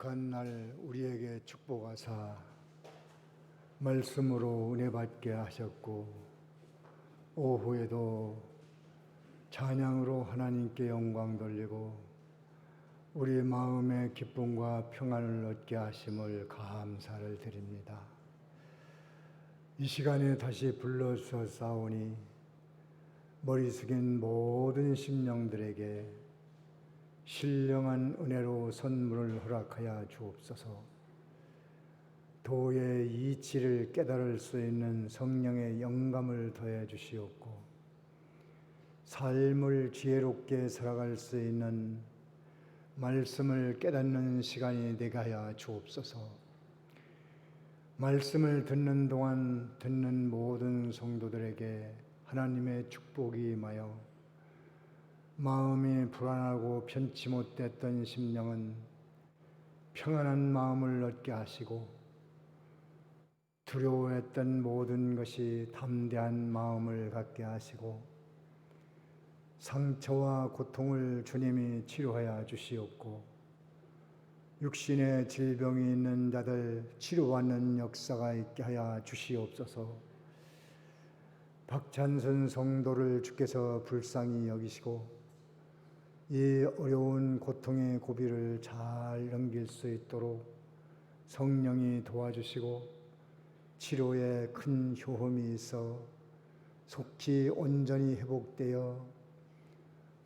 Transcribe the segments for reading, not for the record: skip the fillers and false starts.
거룩한 날 우리에게 축복하사 말씀으로 은혜 받게 하셨고, 오후에도 찬양으로 하나님께 영광 돌리고 우리 마음의 기쁨과 평안을 얻게 하심을 감사를 드립니다. 이 시간에 다시 불러서 싸우니 머리 숙인 모든 심령들에게 신령한 은혜로 선물을 허락하여 주옵소서. 도의 이치를 깨달을 수 있는 성령의 영감을 더해 주시옵고, 삶을 지혜롭게 살아갈 수 있는 말씀을 깨닫는 시간이 되게 하여 주옵소서. 말씀을 듣는 동안 듣는 모든 성도들에게 하나님의 축복이 임하여 마음이 불안하고 편치 못했던 심령은 평안한 마음을 얻게 하시고, 두려워했던 모든 것이 담대한 마음을 갖게 하시고, 상처와 고통을 주님이 치료하여 주시옵고, 육신의 질병이 있는 자들 치료받는 역사가 있게 하여 주시옵소서. 박찬선 성도를 주께서 불쌍히 여기시고 이 어려운 고통의 고비를 잘 넘길 수 있도록 성령이 도와주시고 치료에 큰 효험이 있어 속히 온전히 회복되어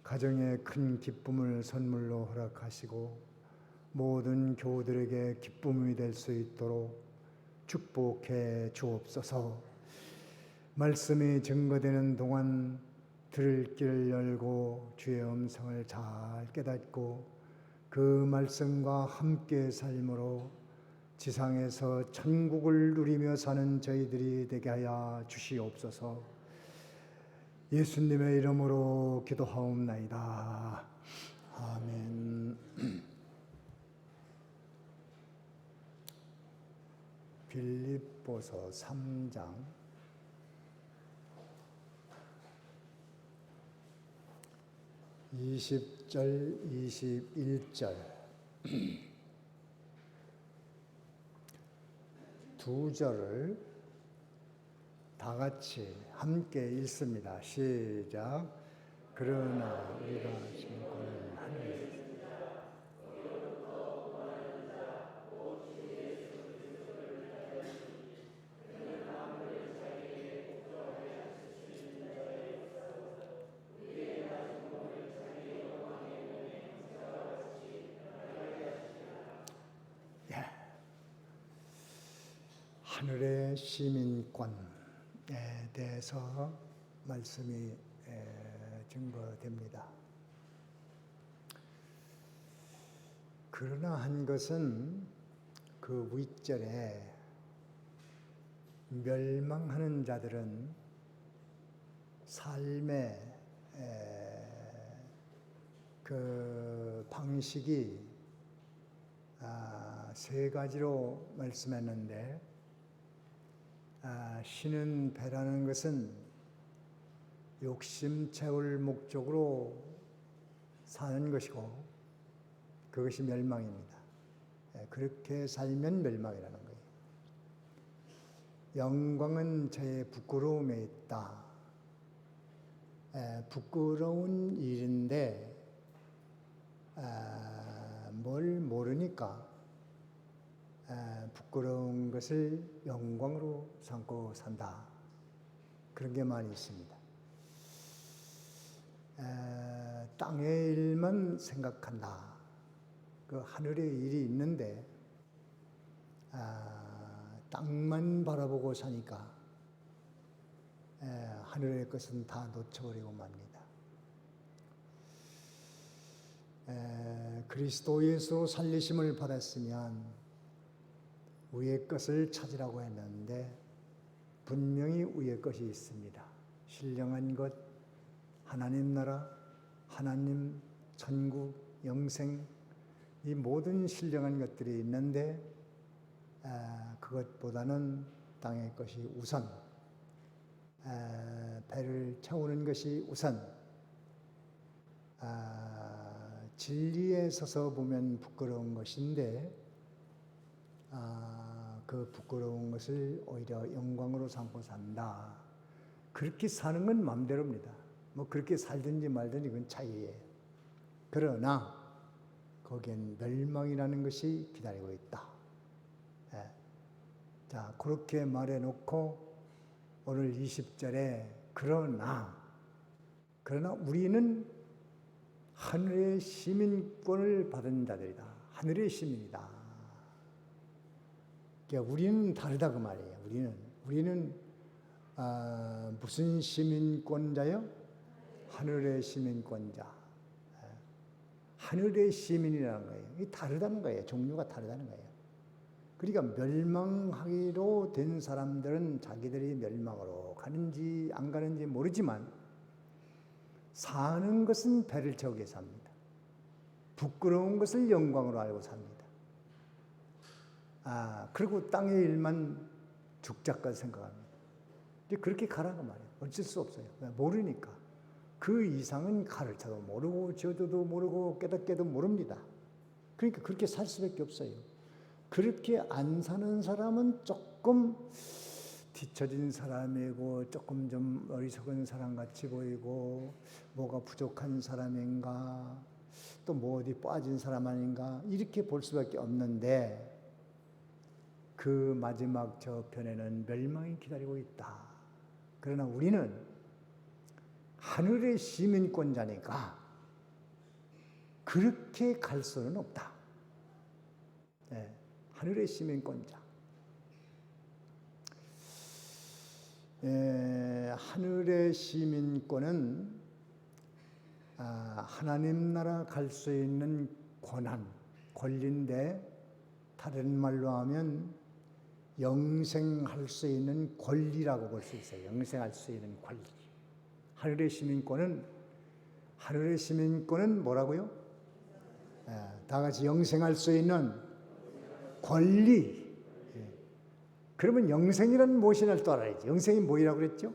가정에 큰 기쁨을 선물로 허락하시고 모든 교우들에게 기쁨이 될 수 있도록 축복해 주옵소서. 말씀이 증거되는 동안 들을 길을 열고 주의 음성을 잘 깨닫고 그 말씀과 함께 삶으로 지상에서 천국을 누리며 사는 저희들이 되게 하여 주시옵소서. 예수님의 이름으로 기도하옵나이다. 아멘. 빌립보서 3장 20절, 21절 두 절을 다 같이 함께 읽습니다. 시작. 그러나 우리가 신고는 하늘에 하늘의 시민권에 대해서 말씀이 증거됩니다. 그러나 한 것은 그 윗절에 멸망하는 자들은 삶의 그 방식이 세 가지로 말씀했는데, 쉬는 배라는 것은 욕심 채울 목적으로 사는 것이고 그것이 멸망입니다. 그렇게 살면 멸망이라는 거예요. 영광은 저의 부끄러움에 있다. 부끄러운 일인데 뭘 모르니까 부끄러운 것을 영광으로 삼고 산다. 그런 게 많이 있습니다. 땅의 일만 생각한다. 그 하늘의 일이 있는데 땅만 바라보고 사니까 하늘의 것은 다 놓쳐버리고 맙니다. 그리스도 예수로 살리심을 받았으면 위의 것을 찾으라고 했는데 분명히 위의 것이 있습니다. 신령한 것, 하나님 나라, 하나님, 천국, 영생, 이 모든 신령한 것들이 있는데 그것보다는 땅의 것이 우선, 배를 채우는 것이 우선, 진리에 서서 보면 부끄러운 것인데 그 부끄러운 것을 오히려 영광으로 삼고 산다. 그렇게 사는 건 마음대로입니다. 뭐 그렇게 살든지 말든지 그건 차이예요. 그러나 거기엔 멸망이라는 것이 기다리고 있다. 예. 자, 그렇게 말해놓고 오늘 20절에 그러나 우리는 하늘의 시민권을 받은 자들이다. 하늘의 시민이다. 그러니까 우리는 다르다 그 말이에요. 우리는 무슨 시민권자요? 하늘의 시민권자. 하늘의 시민이라는 거예요. 이게 다르다는 거예요. 종류가 다르다는 거예요. 그러니까 멸망하기로 된 사람들은 자기들이 멸망으로 가는지 안 가는지 모르지만 사는 것은 배를 채우게 삽니다. 부끄러운 것을 영광으로 알고 삽니다. 그리고 땅의 일만 죽자까지 생각합니다. 그렇게 가라고 말이에요. 어쩔 수 없어요. 모르니까. 그 이상은 가르쳐도 모르고 지어도 모르고 깨닫게도 모릅니다. 그러니까 그렇게 살 수밖에 없어요. 그렇게 안 사는 사람은 조금 뒤처진 사람이고 조금 좀 어리석은 사람같이 보이고 뭐가 부족한 사람인가 또 뭐 어디 빠진 사람 아닌가 이렇게 볼 수밖에 없는데 그 마지막 저편에는 멸망이 기다리고 있다. 그러나 우리는 하늘의 시민권자니까 그렇게 갈 수는 없다. 네, 하늘의 시민권자. 하늘의 시민권은 하나님 나라 갈 수 있는 권리인데 다른 말로 하면 영생할 수 있는 권리라고 볼 수 있어요. 영생할 수 있는 권리. 하늘의 시민권은 뭐라고요? 다 같이 영생할 수 있는 권리. 그러면 영생이란 무엇이냐를 또 알아야지. 영생이 뭐라고 그랬죠?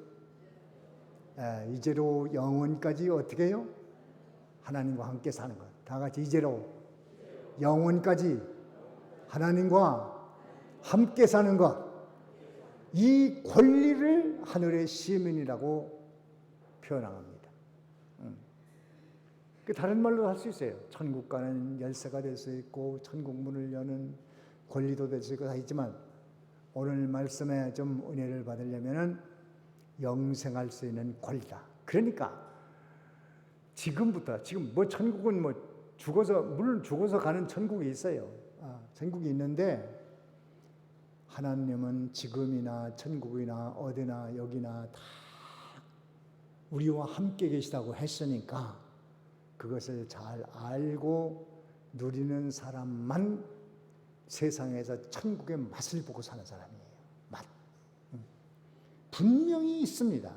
이제로 영원까지 어떻게 해요? 하나님과 함께 사는 것. 다 같이 이제로 영원까지 하나님과 함께 사는 것. 이 권리를 하늘의 시민이라고 표현합니다. 그 다른 말로 할 수 있어요. 천국 가는 열쇠가 될 수 있고 천국 문을 여는 권리도 될 수 있고 다 있지만 오늘 말씀에 좀 은혜를 받으려면은 영생할 수 있는 권리다. 그러니까 지금 뭐 천국은 뭐 물론 죽어서 가는 천국이 있어요. 천국이 있는데 하나님은 지금이나 천국이나 어디나 여기나 다 우리와 함께 계시다고 했으니까 그것을 잘 알고 누리는 사람만 세상에서 천국의 맛을 보고 사는 사람이에요. 맛. 분명히 있습니다.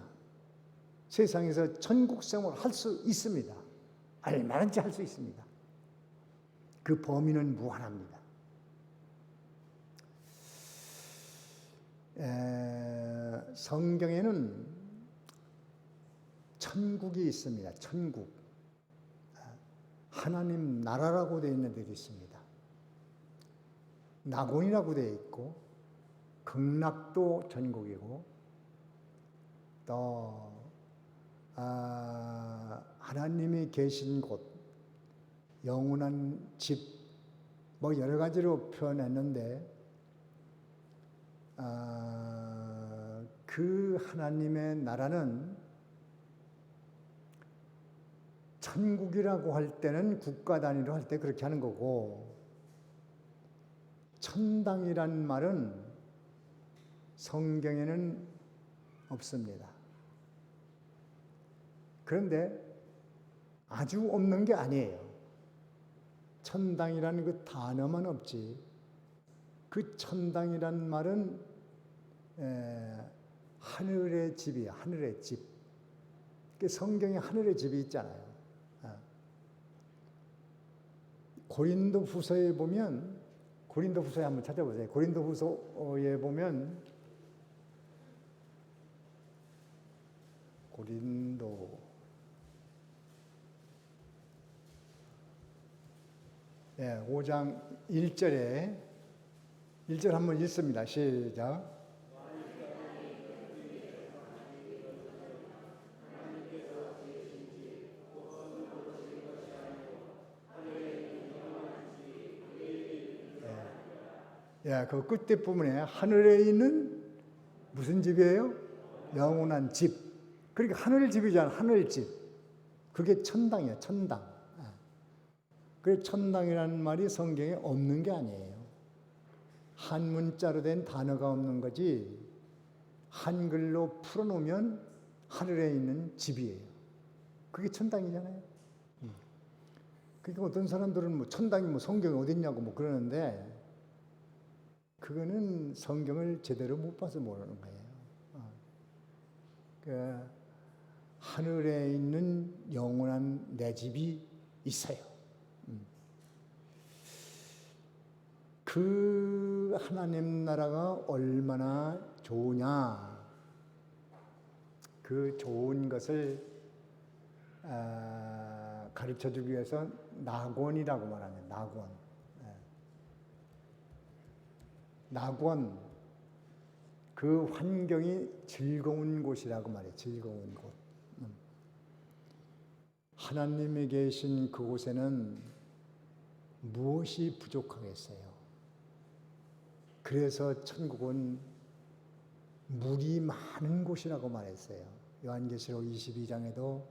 세상에서 천국 생활을 할 수 있습니다. 얼마든지 할 수 있습니다. 그 범위는 무한합니다. 성경에는 천국이 있습니다. 천국. 하나님 나라라고 되어 있는 데도 있습니다. 낙원이라고 되어 있고 극락도 천국이고 또 하나님이 계신 곳, 영원한 집, 뭐 여러 가지로 표현했는데 그 하나님의 나라는 천국이라고 할 때는 국가 단위로 할 때 그렇게 하는 거고 천당이란 말은 성경에는 없습니다. 그런데 아주 없는 게 아니에요. 천당이라는 그 단어만 없지 그 천당이란 말은 하늘의 집이에요. 하늘의 집. 성경에 하늘의 집이 있잖아요. 고린도후서에 보면 고린도후서에 한번 찾아보세요. 고린도후서에 보면 고린도 5장 1절에 1절 한번 읽습니다. 시작. 예, 그 끝에 부분에 하늘에 있는 무슨 집이에요? 영원한 집. 그러니까 하늘 집이잖아, 하늘 집. 그게 천당이에요, 천당. 그 천당이라는 말이 성경에 없는 게 아니에요. 한 문자로 된 단어가 없는 거지, 한글로 풀어놓으면 하늘에 있는 집이에요. 그게 천당이잖아요. 그러니까 어떤 사람들은 뭐 천당이 뭐 성경에 어딨냐고 뭐 그러는데, 그거는 성경을 제대로 못 봐서 모르는 거예요. 그 하늘에 있는 영원한 내 집이 있어요. 그 하나님 나라가 얼마나 좋으냐, 그 좋은 것을 가르쳐주기 위해서 낙원이라고 말하는 낙원. 낙원, 그 환경이 즐거운 곳이라고 말해요. 즐거운 곳. 하나님이 계신 그곳에는 무엇이 부족하겠어요? 그래서 천국은 물이 많은 곳이라고 말했어요. 요한계시록 22장에도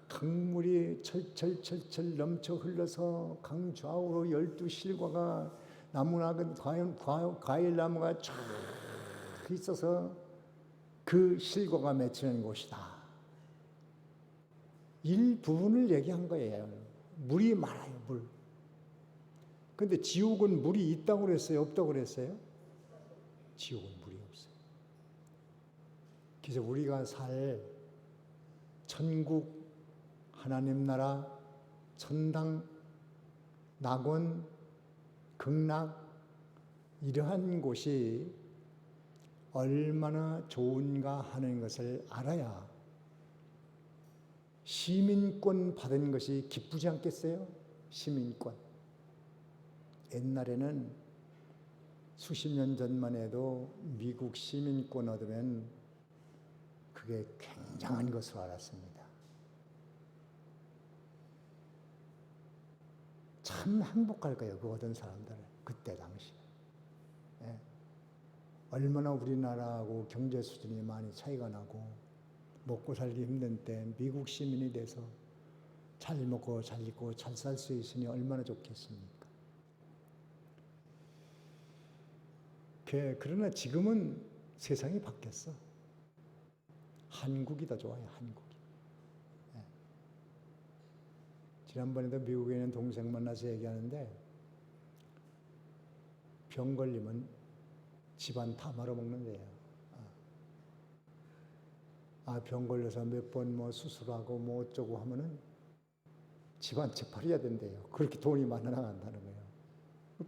강물이 철철철철 넘쳐 흘러서 강 좌우로 12실과가 나무나 과일나무가 쫙 있어서 그 실과가 맺히는 곳이다. 일부분을 얘기한 거예요. 물이 많아요, 물. 근데 지옥은 물이 있다고 그랬어요? 없다고 그랬어요? 지옥은 물이 없어요. 그래서 우리가 살 천국, 하나님 나라, 천당, 낙원, 극락, 이러한 곳이 얼마나 좋은가 하는 것을 알아야 시민권 받은 것이 기쁘지 않겠어요? 시민권. 옛날에는 수십 년 전만 해도 미국 시민권 얻으면 그게 굉장한 것으로 알았습니다. 참 행복할 거예요, 그 얻은 사람들은. 그때 당시. 예. 얼마나 우리나라하고 경제 수준이 많이 차이가 나고 먹고 살기 힘든 때 미국 시민이 돼서 잘 먹고 잘 입고 잘 살 수 있으니 얼마나 좋겠습니까? 그러나 지금은 세상이 바뀌었어. 한국이 더 좋아요, 한국이. 예. 지난번에도 미국에 있는 동생 만나서 얘기하는데, 병 걸리면 집안 다 말아먹는데요. 병 걸려서 몇 번 뭐 수술하고 뭐 어쩌고 하면은 집안 재팔이야 된대요. 그렇게 돈이 많이 나간다는 거예요.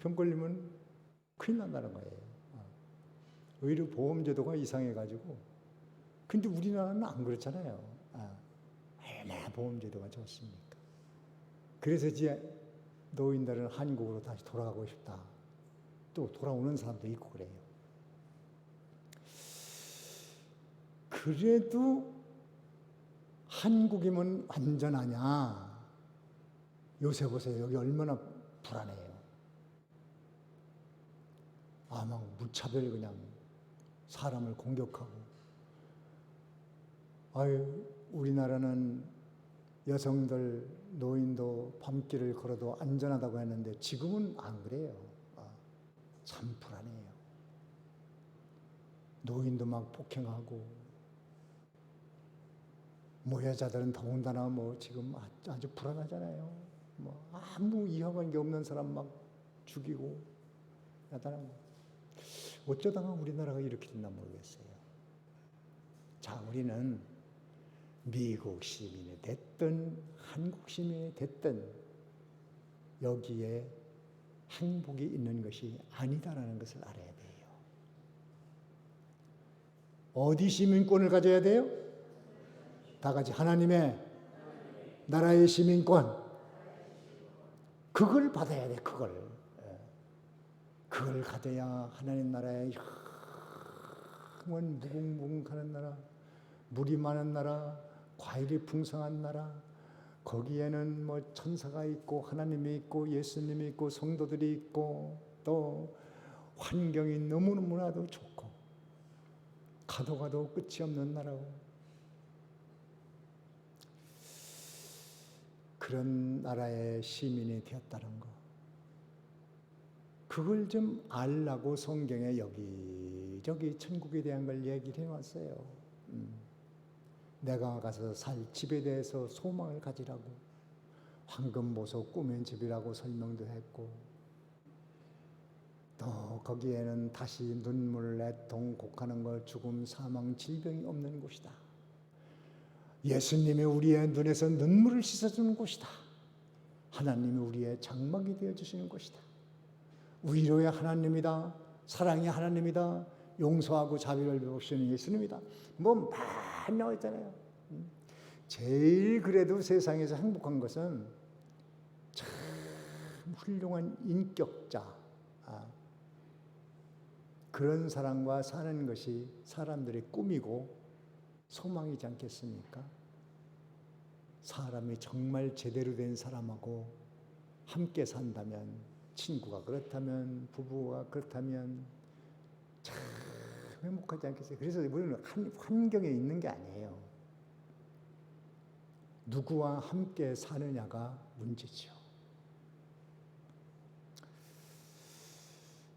병 걸리면 큰일 난다는 거예요. 의료 보험제도가 이상해가지고. 근데 우리나라는 안 그렇잖아요. 얼마나 보험제도가 좋습니까? 그래서 이제 노인들은 한국으로 다시 돌아가고 싶다. 또 돌아오는 사람도 있고 그래요. 그래도 한국이면 안전하냐? 요새 보세요. 여기 얼마나 불안해요. 막 무차별 그냥 사람을 공격하고. 우리나라는 여성들, 노인도 밤길을 걸어도 안전하다고 했는데 지금은 안 그래요. 참 불안해요. 노인도 막 폭행하고, 모여자들은 더군다나 뭐 지금 아주 불안하잖아요. 뭐 아무 이상한 게 없는 사람 막 죽이고, 야단하고. 어쩌다가 우리나라가 이렇게 됐나 모르겠어요. 자, 우리는 미국 시민이 됐든 한국 시민이 됐든 여기에 행복이 있는 것이 아니다라는 것을 알아야 돼요. 어디 시민권을 가져야 돼요? 다 같이 하나님의 나라의 시민권. 그걸 받아야 돼, 그걸. 그걸 가져야 하나님 나라에 영원 무궁무궁하는 나라, 물이 많은 나라, 과일이 풍성한 나라, 거기에는 뭐 천사가 있고 하나님이 있고 예수님이 있고 성도들이 있고 또 환경이 너무너무나도 좋고 가도 가도 끝이 없는 나라고, 그런 나라의 시민이 되었다는 거, 그걸 좀 알라고 성경에 여기저기 천국에 대한 걸 얘기를 해왔어요. 내가 가서 살 집에 대해서 소망을 가지라고, 황금 보석 꾸면 집이라고 설명도 했고, 또 거기에는 다시 눈물, 애통, 곡하는 것, 죽음, 사망, 질병이 없는 곳이다. 예수님이 우리의 눈에서 눈물을 씻어주는 곳이다. 하나님이 우리의 장막이 되어주시는 곳이다. 위로의 하나님이다. 사랑의 하나님이다. 용서하고 자비를 베푸시는 예수님이다. 뭐 많이 나와 있잖아요. 제일 그래도 세상에서 행복한 것은 참 훌륭한 인격자, 그런 사람과 사는 것이 사람들의 꿈이고 소망이지 않겠습니까? 사람이 정말 제대로 된 사람하고 함께 산다면, 친구가 그렇다면, 부부가 그렇다면 참 행복하지 않겠어요? 그래서 우리는 환경에 있는 게 아니에요. 누구와 함께 사느냐가 문제죠.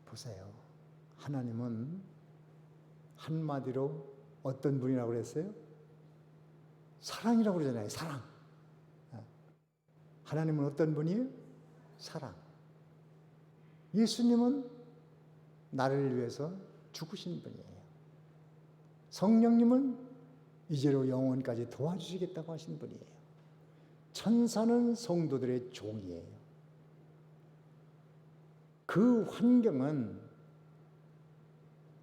보세요. 하나님은 한마디로 어떤 분이라고 그랬어요? 사랑이라고 그러잖아요. 사랑. 하나님은 어떤 분이에요? 사랑. 예수님은 나를 위해서 죽으신 분이에요. 성령님은 이제로 영원까지 도와주시겠다고 하신 분이에요. 천사는 성도들의 종이에요. 그 환경은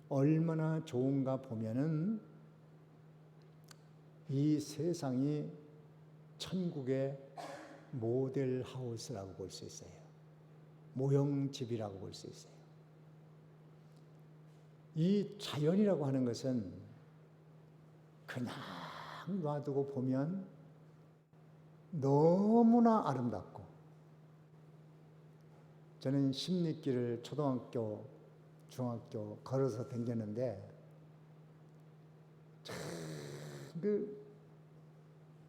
얼마나 좋은가 보면은 이 세상이 천국의 모델 하우스라고 볼 수 있어요. 모형집이라고 볼 수 있어요. 이 자연이라고 하는 것은 그냥 놔두고 보면 너무나 아름답고, 저는 십리길을 초등학교, 중학교 걸어서 다녔는데 참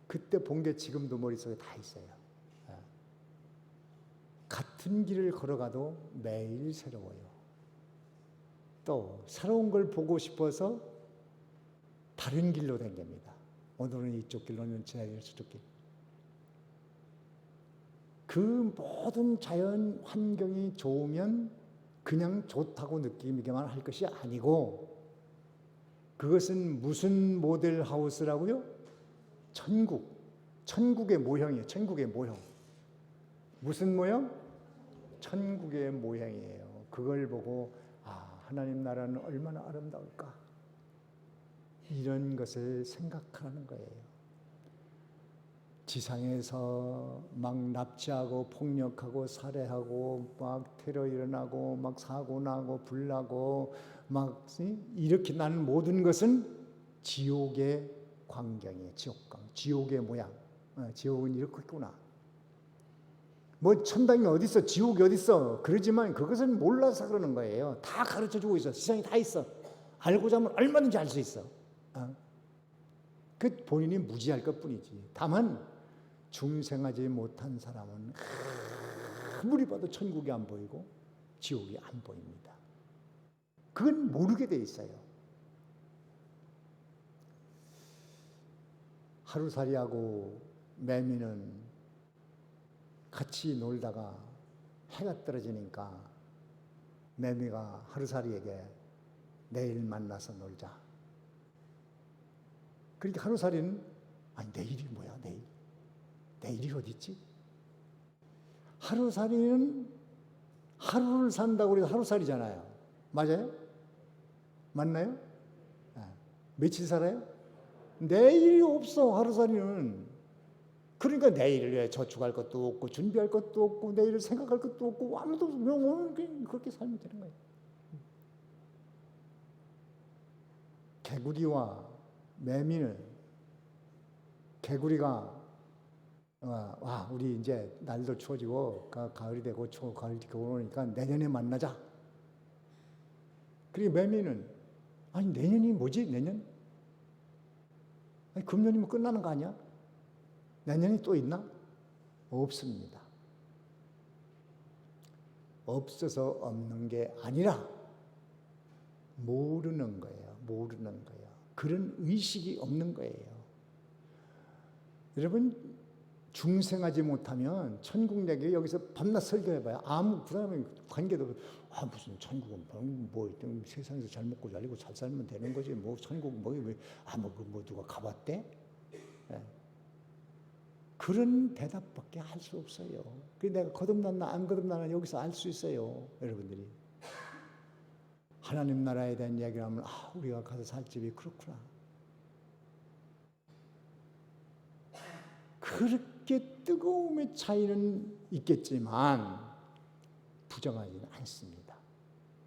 그때 본 게 지금도 머릿속에 다 있어요. 같은 길을 걸어가도 매일 새로워요. 또 새로운 걸 보고 싶어서 다른 길로 다닙니다. 오늘은 이쪽 길, 오늘은 저쪽 길. 그 모든 자연 환경이 좋으면 그냥 좋다고 느끼기만 할 것이 아니고, 그것은 무슨 모델 하우스라고요? 천국. 천국의 모형이에요. 천국의 모형. 무슨 모형? 천국의 모형이에요. 그걸 보고 하나님 나라는 얼마나 아름다울까, 이런 것을 생각하는 거예요. 지상에서 막 납치하고 폭력하고 살해하고 막 테러 일어나고 막 사고 나고 불 나고 막 이렇게 나는 모든 것은 지옥의 광경이에요. 지옥의 모양. 지옥은 이렇겠구나. 뭐 천당이 어디 있어, 지옥이 어디 있어, 그러지만 그것은 몰라서 그러는 거예요. 다 가르쳐주고 있어. 세상에 다 있어. 알고자 하면 얼마든지 알 수 있어. 그 본인이 무지할 것뿐이지. 다만 중생하지 못한 사람은 아무리 봐도 천국이 안 보이고 지옥이 안 보입니다. 그건 모르게 돼 있어요. 하루살이하고 매미는 같이 놀다가 해가 떨어지니까 매미가 하루살이에게 내일 만나서 놀자. 그러니까 하루살이는 내일이 뭐야, 내일이 어디 있지? 하루살이는 하루를 산다고 해서 하루살이잖아요. 맞아요? 맞나요? 며칠 살아요? 내일이 없어. 하루살이는 그러니까 내일을 위해 저축할 것도 없고 준비할 것도 없고 내일을 생각할 것도 없고 아무도 없고 오늘 그렇게 살면 되는 거예요. 개구리와 매미는 개구리가 와 우리 이제 날도 추워지고 가을이 되고 가을이 오니까 내년에 만나자. 그리고 매미는 아니 내년이 뭐지 내년? 아니 금년이면 끝나는 거 아니야? 내년이 또 있나? 없습니다. 없어서 없는 게 아니라 모르는 거예요. 모르는 거예요. 그런 의식이 없는 거예요. 여러분 중생하지 못하면 천국 얘기 여기서 밤낮 설교해봐요. 아무 그 사람이 관계도 무슨 천국은 뭐 세상에서 잘 먹고 잘 살고 잘 살면 되는 거지 뭐 천국 뭐 누가 가봤대? 네. 그런 대답밖에 할 수 없어요. 그 내가 거듭났나 안 거듭났나 여기서 알 수 있어요, 여러분들이. 하나님 나라에 대한 이야기를 하면 우리가 가서 살 집이 그렇구나. 그렇게 뜨거움의 차이는 있겠지만 부정하지는 않습니다.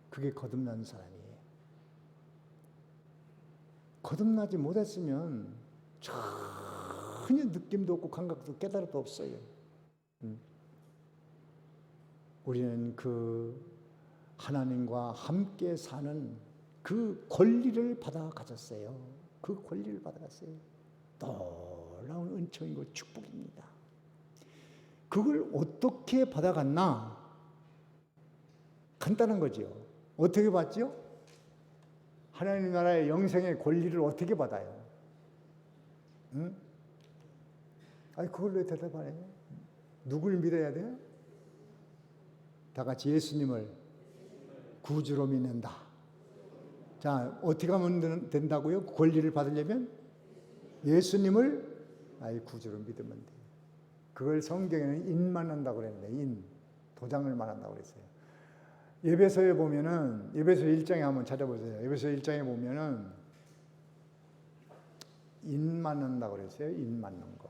그게 거듭난 사람이에요. 거듭나지 못했으면 전혀 느낌도 없고 감각도 깨달음도 없어요. 우리는 그 하나님과 함께 사는 그 권리를 받아 가졌어요. 그 권리를 받아갔어요. 놀라운 은총이고 축복입니다. 그걸 어떻게 받아갔나? 간단한 거죠. 어떻게 받죠? 하나님 나라의 영생의 권리를 어떻게 받아요? 응? 아니 그걸 왜 대답 안 해요? 누굴 믿어야 돼요? 다 같이 예수님을 구주로 믿는다. 자, 어떻게 하면 된다고요? 권리를 받으려면 예수님을 구주로 믿으면 돼요. 그걸 성경에는 인만 한다고 그랬는데 도장을 말한다고 그랬어요. 에베소에 보면은 에베소 1장에 한번 찾아보세요. 에베소 1장에 보면은 인 맞는다고 그랬어요. 인 맞는 거.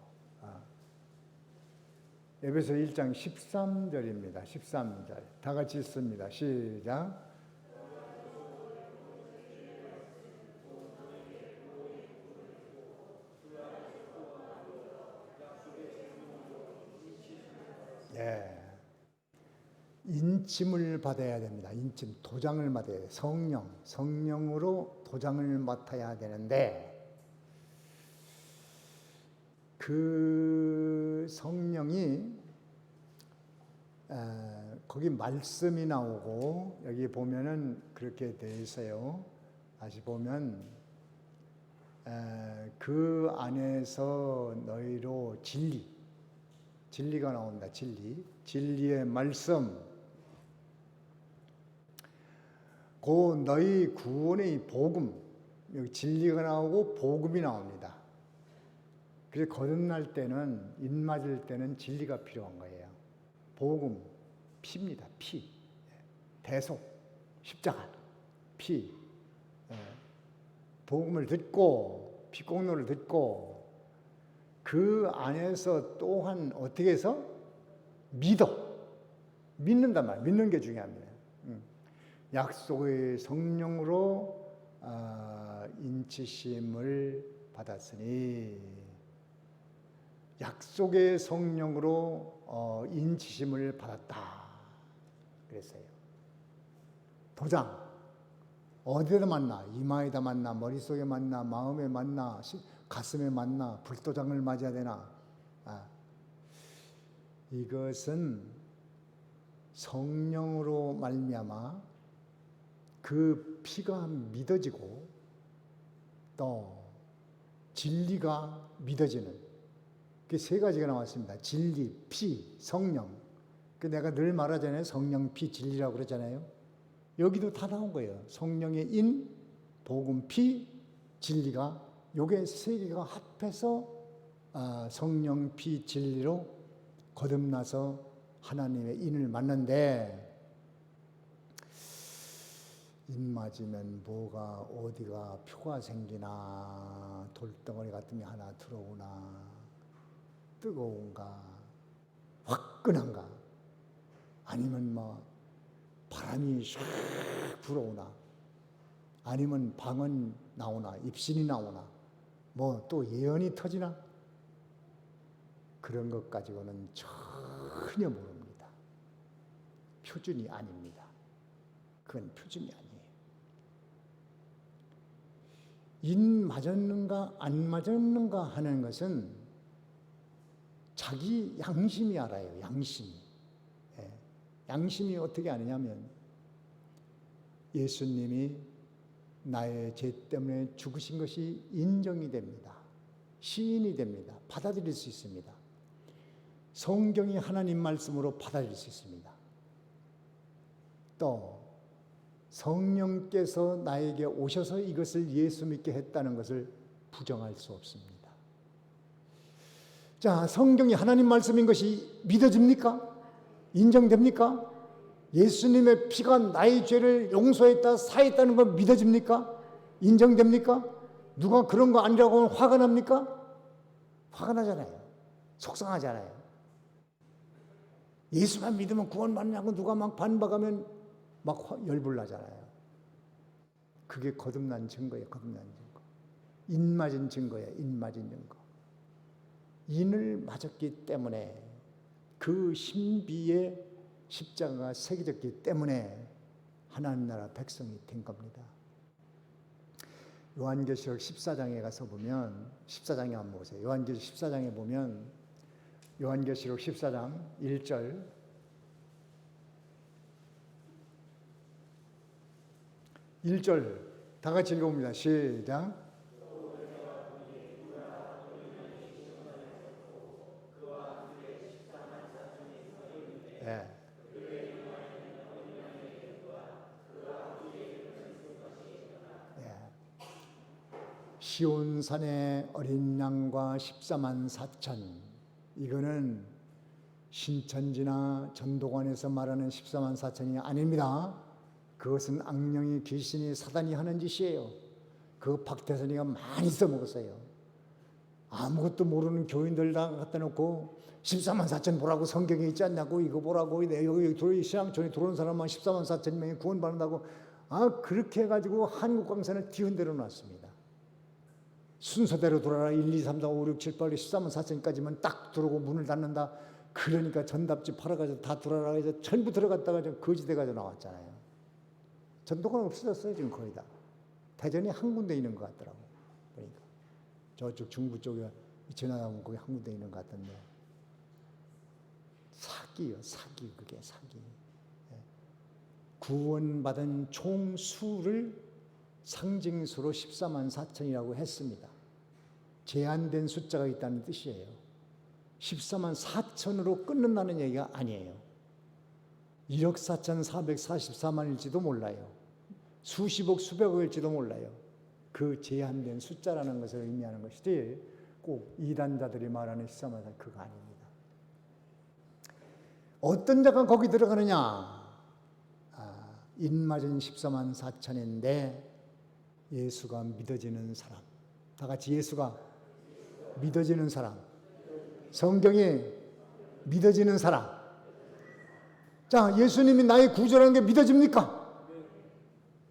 에베소 1장 13절입니다. 13절. 다 같이 읽습니다. 시작. 예. 인침을 받아야 됩니다. 인침, 도장을 받아야 돼요. 성령으로 도장을 맡아야 되는데 그 성령이 거기 말씀이 나오고 여기 보면은 그렇게 되어 있어요. 다시 보면 그 안에서 너희로 진리가 나옵니다. 진리의 말씀. 그 너희 구원의 복음. 여기 진리가 나오고 복음이 나옵니다. 그래서 거듭날 때는 인 맞을 때는 진리가 필요한 거예요. 복음, 피입니다. 피, 대속, 십자가, 피. 복음을 듣고 피공로를 듣고 그 안에서 또한 어떻게 해서 믿는단 말이에요. 믿는 게 중요합니다. 약속의 성령으로 인치심을 받았으니 약속의 성령으로 인치심을 받았다 그랬어요. 도장 어디에다 만나? 이마에다 만나? 머릿속에 만나? 마음에 만나? 가슴에 만나? 불도장을 맞아야 되나? 이것은 성령으로 말미암아 그 피가 믿어지고 또 진리가 믿어지는 그 세 가지가 나왔습니다. 진리, 피, 성령. 그 내가 늘 말하잖아요. 성령, 피, 진리라고 그러잖아요. 여기도 다 나온 거예요. 성령의 인, 복음, 피, 진리가 요게 세 개가 합해서 성령, 피, 진리로 거듭나서 하나님의 인을 맞는데 인 맞으면 뭐가 어디가 표가 생기나 돌덩어리 같은 게 하나 들어오나 뜨거운가, 화끈한가, 아니면 뭐 바람이 샥 불어오나, 아니면 방언 나오나, 입신이 나오나, 뭐 또 예언이 터지나, 그런 것 가지고는 전혀 모릅니다. 표준이 아닙니다. 그건 표준이 아니에요. 인 맞았는가 안 맞았는가 하는 것은 자기 양심이 알아요. 양심이. 예. 양심이 어떻게 아느냐면 예수님이 나의 죄 때문에 죽으신 것이 인정이 됩니다. 시인이 됩니다. 받아들일 수 있습니다. 성경이 하나님 말씀으로 받아들일 수 있습니다. 또 성령께서 나에게 오셔서 이것을 예수 믿게 했다는 것을 부정할 수 없습니다. 자, 성경이 하나님 말씀인 것이 믿어집니까? 인정됩니까? 예수님의 피가 나의 죄를 용서했다, 사했다는 걸 믿어집니까? 인정됩니까? 누가 그런 거 아니라고 하면 화가 납니까? 화가 나잖아요. 속상하잖아요. 예수만 믿으면 구원받냐고 누가 막 반박하면 막 열불 나잖아요. 그게 거듭난 증거예요. 거듭난 증거. 인 맞은 증거예요. 인 맞은 증거. 인을 맞았기 때문에 그 신비의 십자가가 새겨졌기 때문에 하나님 나라 백성이 된 겁니다. 요한계시록 14장에 가서 보면 14장에 한번 보세요. 요한계시록 14장에 보면 요한계시록 14장 1절 1절 다 같이 읽어봅니다. 시작. 네. 시온산의 어린 양과 14만 4천, 이거는 신천지나 전도관에서 말하는 14만 4천이 아닙니다. 그것은 악령이, 귀신이, 사단이 하는 짓이에요. 그 박태선이가 많이 써먹었어요. 아무것도 모르는 교인들 다 갖다 놓고 14만 4천 보라고 성경에 있지 않냐고, 이거 보라고, 여기 신앙촌에 들어온 사람만 14만 4천 명이 구원받는다고, 그렇게 해가지고 한국 광산을 뒤흔들어 놨습니다. 순서대로 돌아라. 1, 2, 3, 4, 5, 6, 7, 8, 14만 4천까지만 딱 들어오고 문을 닫는다. 그러니까 전답지 팔아가지고 다 돌아라 해서 전부 들어갔다가 좀 거지돼가지고 나왔잖아요. 전도관 없어졌어요. 지금 거의 다. 대전이 한 군데 있는 것 같더라고. 그러니까 저쪽 중부 쪽에 지나가면 거기 한 군데 있는 것 같던데. 사기요. 사기. 그게 사기. 구원받은 총 수를 상징수로 14만 4천이라고 했습니다. 제한된 숫자가 있다는 뜻이에요. 14만 4천으로 끊는다는 얘기가 아니에요. 1억 4,444만일지도 몰라요. 수십억, 수백억일지도 몰라요. 그 제한된 숫자라는 것을 의미하는 것이지 꼭 이단자들이 말하는 14만 4천 그거 아닙니다. 어떤 자가 거기 들어가느냐? 인맞은 14만 4천인데 예수가 믿어지는 사람. 다 같이 예수가 믿어지는 사람. 성경이 믿어지는 사람. 자, 예수님이 나의 구주라는 게 믿어집니까?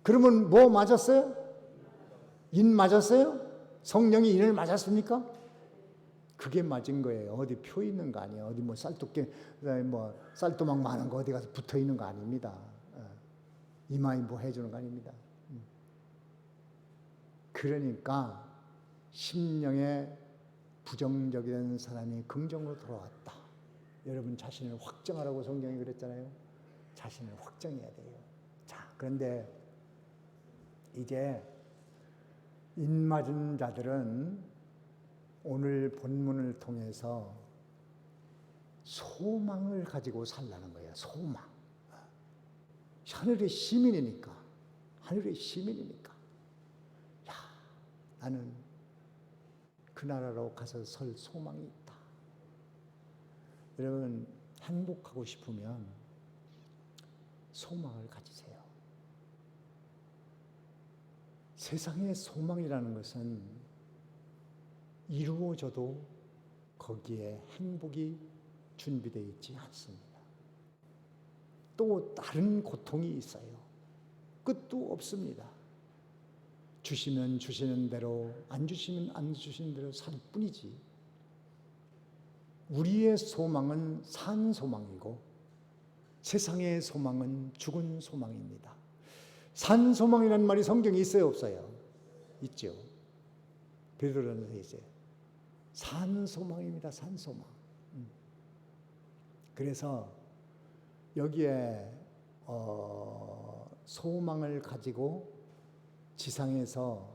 그러면 뭐 맞았어요? 인 맞았어요? 성령이 인을 맞았습니까? 그게 맞은 거예요. 어디 표 있는 거 아니에요. 어디 뭐 쌀도깨, 뭐 쌀도막 많은 거 어디 가서 붙어 있는 거 아닙니다. 이마에 뭐 해주는 거 아닙니다. 그러니까 심령에 부정적인 사람이 긍정으로 돌아왔다. 여러분 자신을 확정하라고 성경이 그랬잖아요. 자신을 확정해야 돼요. 자, 그런데 이제 인맞은 자들은 오늘 본문을 통해서 소망을 가지고 살라는 거예요. 소망. 하늘의 시민이니까. 하늘의 시민이니까. 야, 나는 그 나라로 가서 설 소망이 있다. 여러분, 행복하고 싶으면 소망을 가지세요. 세상의 소망이라는 것은 이루어져도 거기에 행복이 준비되어 있지 않습니다. 또 다른 고통이 있어요. 끝도 없습니다. 주시면 주시는 대로, 안 주시면 안 주시는 대로 살 뿐이지. 우리의 소망은 산 소망이고 세상의 소망은 죽은 소망입니다. 산 소망이라는 말이 성경에 있어요, 없어요? 있죠. 베드로전서에 있어요. 산 소망입니다. 산 소망. 그래서 여기에 소망을 가지고 지상에서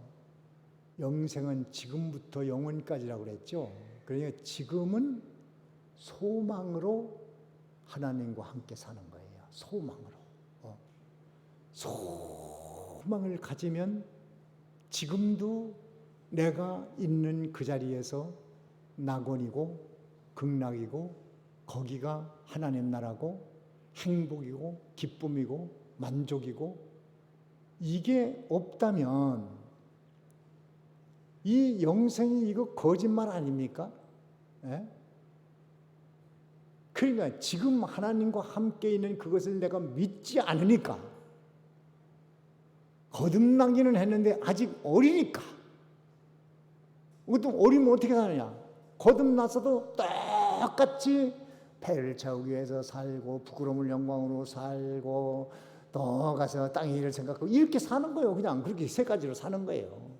영생은 지금부터 영원까지라고 그랬죠. 그러니까 지금은 소망으로 하나님과 함께 사는 거예요. 소망으로. 소망을 가지면 지금도 내가 있는 그 자리에서 낙원이고 극락이고 거기가 하나님 나라고 행복이고 기쁨이고 만족이고, 이게 없다면 이 영생이 이거 거짓말 아닙니까? 예? 그러니까 지금 하나님과 함께 있는 그것을 내가 믿지 않으니까, 거듭나기는 했는데 아직 어리니까. 또 어리면 어떻게 사느냐? 거듭났어도 똑같이 배를 채우기 위해서 살고 부끄러움을 영광으로 살고 또 가서 땅의 일을 생각하고 이렇게 사는 거예요. 그냥 그렇게 세 가지로 사는 거예요.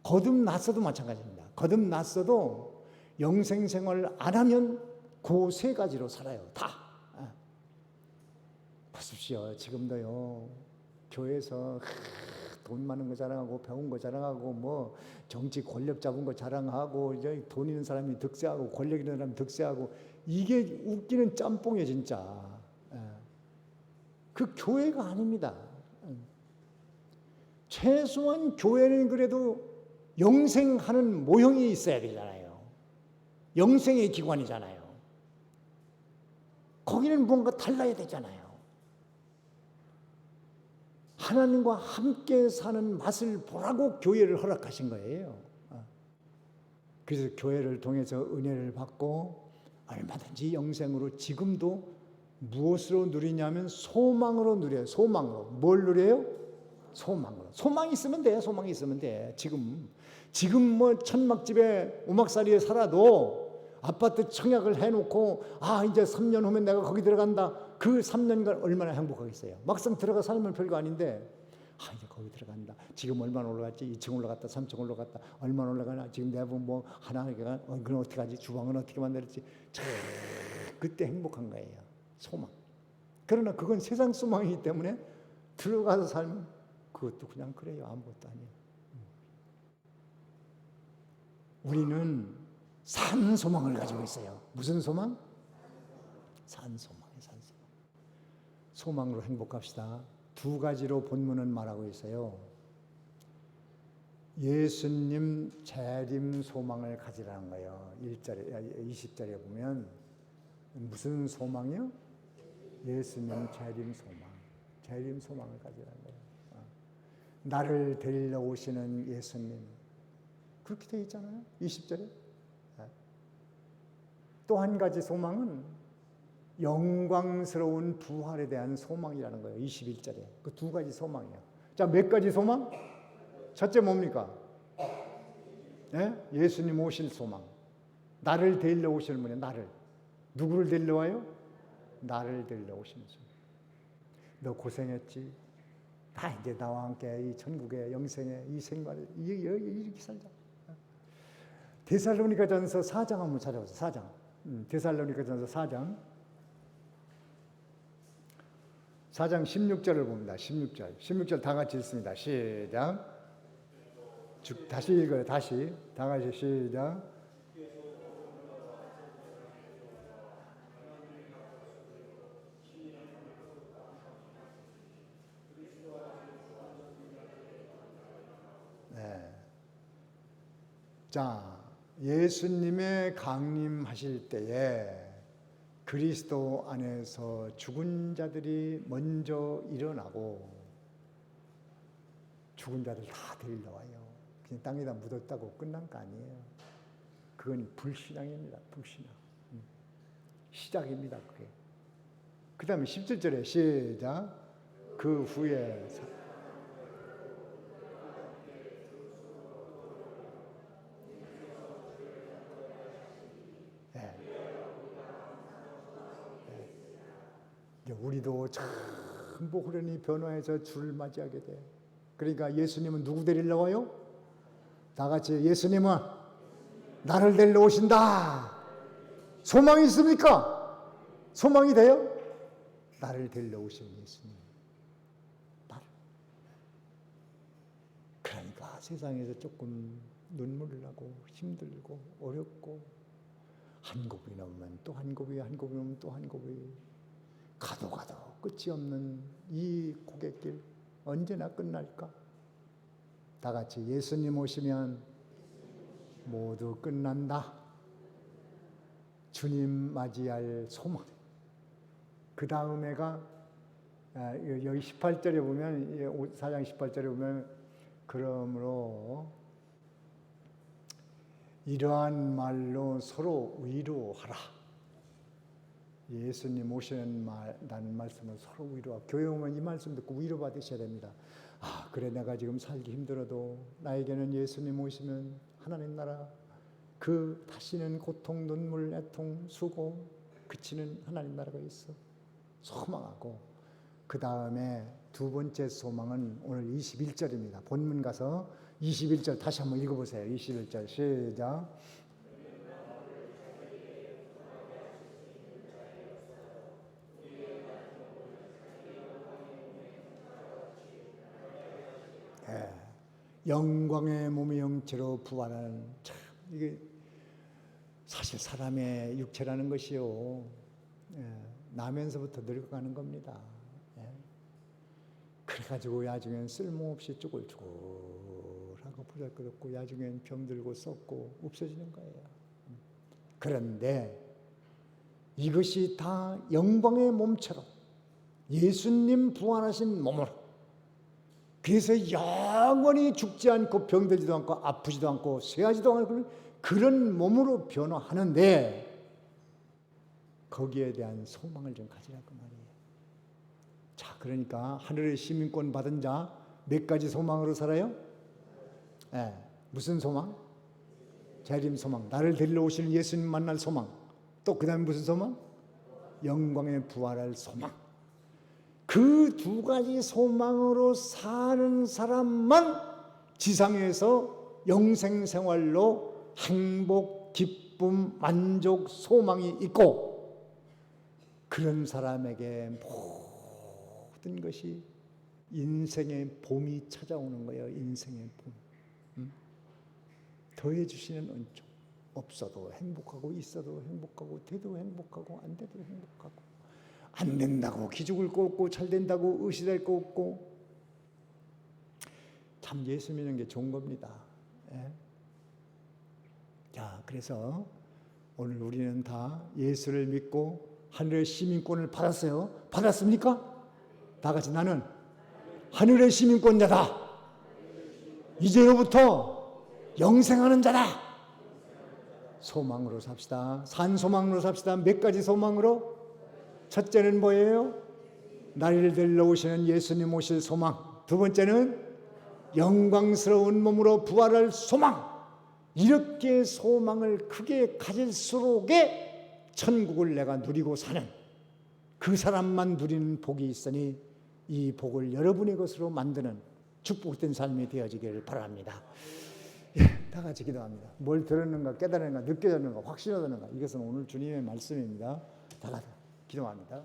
거듭났어도 마찬가지입니다. 거듭났어도 영생 생활을 안 하면 그 세 가지로 살아요. 다. 보십시오. 지금도요. 교회에서 돈 많은 거 자랑하고 배운 거 자랑하고 뭐 정치 권력 잡은 거 자랑하고 이제 돈 있는 사람이 득세하고 권력 있는 사람이 득세하고, 이게 웃기는 짬뽕이에요 진짜. 그 교회가 아닙니다. 최소한 교회는 그래도 영생하는 모형이 있어야 되잖아요. 영생의 기관이잖아요. 거기는 뭔가 달라야 되잖아요. 하나님과 함께 사는 맛을 보라고 교회를 허락하신 거예요. 그래서 교회를 통해서 은혜를 받고 얼마든지 영생으로, 지금도 무엇으로 누리냐면 소망으로 누려요. 소망으로. 뭘 누려요? 소망으로. 소망이 있으면 돼. 소망이 있으면 돼. 지금 뭐 천막집에 오막살이에 살아도 아파트 청약을 해놓고 이제 3년 후면 내가 거기 들어간다. 그 3년간 얼마나 행복하겠어요. 막상 들어가 살면 별거 아닌데 이제 거기 들어간다. 지금 얼마나 올라갔지? 2층 올라갔다, 3층 올라갔다. 얼마나 올라가나? 지금 내가 뭐 하나가 그건 어떻게 하지? 주방은 어떻게 만들었지? 그때 행복한 거예요. 소망. 그러나 그건 세상 소망이기 때문에 들어가서 살면 그것도 그냥 그래요. 아무것도 아니에요. 우리는 산 소망을 가지고 있어요. 무슨 소망? 산 소망이에요. 산 소망. 소망으로 행복합시다. 두 가지로 본문은 말하고 있어요. 예수님 재림 소망을 가지라는 거예요. 20절에 보면 무슨 소망이요? 예수님 재림 소망. 재림 소망을 가지라는 거예요. 나를 데리러 오시는 예수님. 그렇게 되어 있잖아요. 20절에. 또 한 가지 소망은 영광스러운 부활에 대한 소망이라는 거예요. 21절에. 그 두 가지 소망이에요. 자, 몇 가지 소망? 첫째 뭡니까? 예수님 오실 소망. 나를 데리러 오시는 분이에요. 나를. 누구를 데리러 와요? 나를 데리러 오시는 소망. 너 고생했지? 다 이제 나와 함께 이 천국의 영생의 이 생활을 이렇게 살자. 데살로니가전서 4장 한번 찾아보세요. 4장. 데살로니가전서 4장 16절을 봅니다. 16절 다 같이 읽습니다. 시작. 다시 읽어요. 다시. 다 같이 시작. 네. 자, 예수님의 강림하실 때에 그리스도 안에서 죽은 자들이 먼저 일어나고 죽은 자들 다 데리러 와요. 그냥 땅에다 묻었다고 끝난 거 아니에요. 그건 불신앙입니다. 불신앙. 시작입니다. 그게. 그 다음에 17절에 시작. 그 후에 우리도 전부 호련히 변화해서 주를 맞이하게 돼. 그러니까 예수님은 누구 데리러 와요? 다 같이 예수님은 나를 데리러 오신다. 소망이 있습니까? 소망이 돼요? 나를 데리러 오신 예수님. 나를. 그러니까 세상에서 조금 눈물 나고 힘들고 어렵고 한 곱이 넘으면 또 한 곱이, 한 곱이 넘으면 또 한 곱이, 가도 끝이 없는 이 고갯길 언제나 끝날까? 다 같이 예수님 오시면 모두 끝난다. 주님 맞이할 소망. 그 다음에가 여기 18절에 보면 4장 18절에 보면 그러므로 이러한 말로 서로 위로하라. 예수님 오시는 라는 말씀을 서로 위로하고, 교회 오면 이 말씀 듣고 위로받으셔야 됩니다. 아, 그래, 내가 지금 살기 힘들어도 나에게는 예수님 오시면 하나님 나라, 그 다시는 고통, 눈물, 애통, 수고 그치는 하나님 나라가 있어. 소망하고, 그 다음에 두 번째 소망은 오늘 21절입니다. 본문 가서 21절 다시 한번 읽어보세요. 21절 시작. 영광의 몸의 형체로 부활하는, 참 이게 사실 사람의 육체라는 것이요, 나면서부터 늙어가는 겁니다. 그래가지고 야중엔 쓸모없이 쭈글쭈글하고 부잘것없고 야중엔 병들고 썩고 없어지는 거예요. 그런데 이것이 다 영광의 몸처럼 예수님 부활하신 몸으로, 그래서 영원히 죽지 않고 병들지도 않고 아프지도 않고 쇠하지도 않고 그런 몸으로 변화하는데, 거기에 대한 소망을 좀 가지라고 말이에요. 자, 그러니까 하늘의 시민권 받은 자 몇 가지 소망으로 살아요? 무슨 소망? 재림 소망. 나를 데리러 오시는 예수님 만날 소망. 또 그 다음에 무슨 소망? 영광에 부활할 소망. 그 두 가지 소망으로 사는 사람만 지상에서 영생 생활로 행복, 기쁨, 만족, 소망이 있고, 그런 사람에게 모든 것이 인생의 봄이 찾아오는 거예요. 인생의 봄. 더해 주시는 은총. 없어도 행복하고, 있어도 행복하고, 돼도 행복하고, 안 돼도 행복하고, 안 된다고 기죽을 거 없고, 잘 된다고 의심할 거 없고, 참 예수 믿는 게 좋은 겁니다. 자, 그래서 오늘 우리는 다 예수를 믿고 하늘의 시민권을 받았어요. 받았습니까? 다 같이 나는 하늘의 시민권자다. 이제로부터 영생하는 자다. 소망으로 삽시다. 산 소망으로 삽시다. 몇 가지 소망으로? 첫째는 뭐예요? 나를 데리러 오시는 예수님 오실 소망. 두 번째는 영광스러운 몸으로 부활할 소망. 이렇게 소망을 크게 가질수록에 천국을 내가 누리고 사는, 그 사람만 누리는 복이 있으니 이 복을 여러분의 것으로 만드는 축복된 삶이 되어지기를 바랍니다. 다 같이 기도합니다. 뭘 들었는가, 깨달았는가, 느껴졌는가, 확신하는가, 이것은 오늘 주님의 말씀입니다. 다 같이 기도합니다.